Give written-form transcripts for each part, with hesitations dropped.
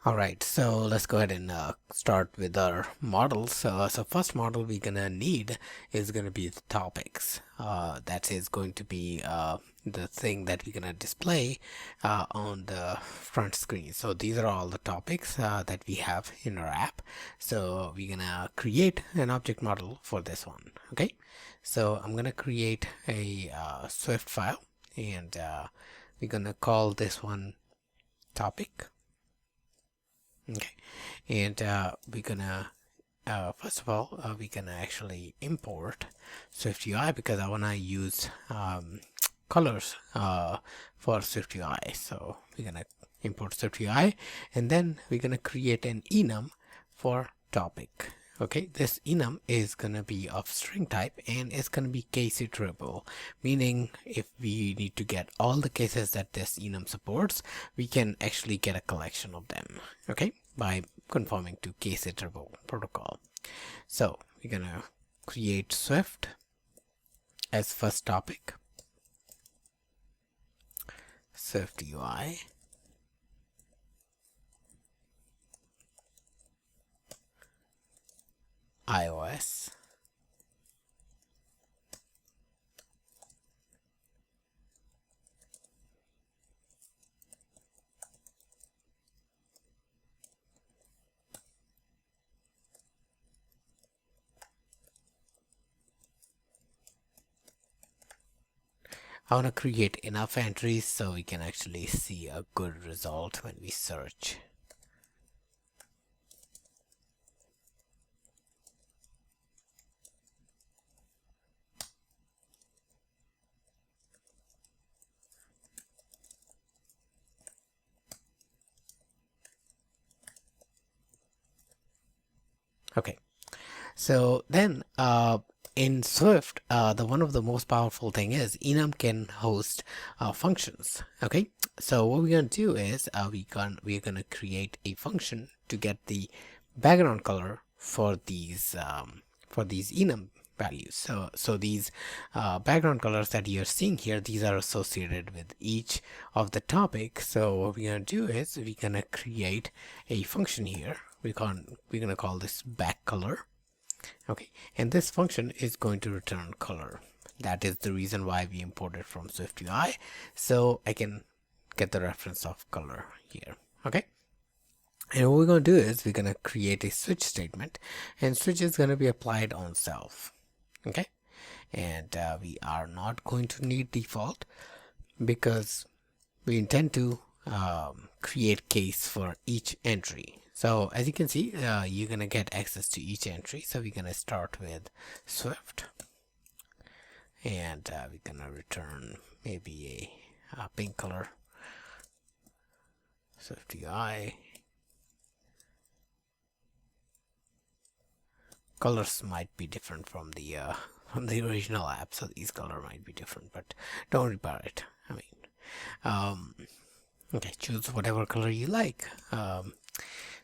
All right, so let's go ahead and start with our models. So first model we're gonna need is gonna be the topics. That is going to be the thing that we're gonna display on the front screen. So these are all the topics that we have in our app. So we're gonna create an object model for this one. Okay, so I'm gonna create a Swift file, and we're gonna call this one topic. Okay, and we're gonna first of all we're gonna actually import SwiftUI because I want to use colors for SwiftUI. So we're gonna import SwiftUI, and then we're gonna create an enum for topic. Okay, this enum is gonna be of string type, and it's gonna be case iterable, meaning if we need to get all the cases that this enum supports, we can actually get a collection of them, okay, by conforming to case iterable protocol. So we're gonna create Swift as first topic, SwiftUI, iOS, I want to create enough entries so we can actually see a good result when we search. Okay, so then in Swift, the one of the most powerful thing is enum can host functions. Okay, so what we're gonna do is we're gonna create a function to get the background color for these enum values. So these background colors that you're seeing here, these are associated with each of the topics. So what we're gonna do is we're gonna create a function here. We're gonna call this back color. Okay, and this function is going to return color. That is the reason why we imported from SwiftUI, so I can get the reference of color here. Okay, and what we're going to do is we're going to create a switch statement, and switch is going to be applied on self. Okay, and we are not going to need default because we intend to create case for each entry. So as you can see, you're gonna get access to each entry. So we're gonna start with Swift, and we're gonna return maybe a pink color, SwiftUI. Colors might be different from the original app, so these color might be different, but don't worry about it. I mean, okay, choose whatever color you like.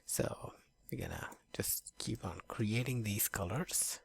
So we're gonna just keep on creating these colors.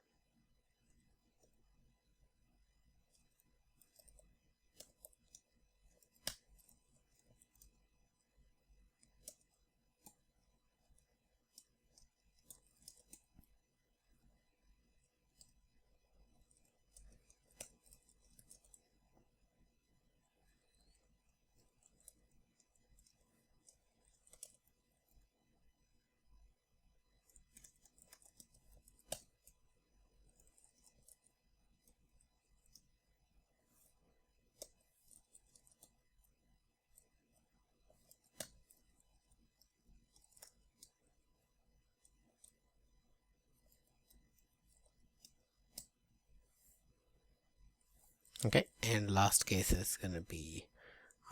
Okay, and last case is gonna be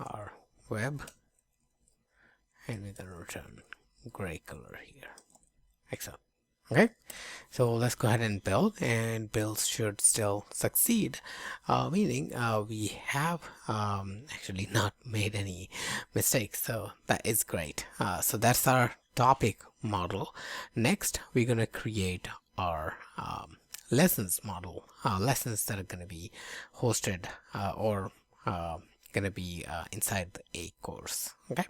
our web, and we're gonna return gray color here. Excellent. Okay, so let's go ahead and build, and builds should still succeed, meaning we have actually not made any mistakes, so that is great. So that's our topic model. Next we're gonna create our lessons model, lessons that are going to be hosted or going to be inside a course. Okay,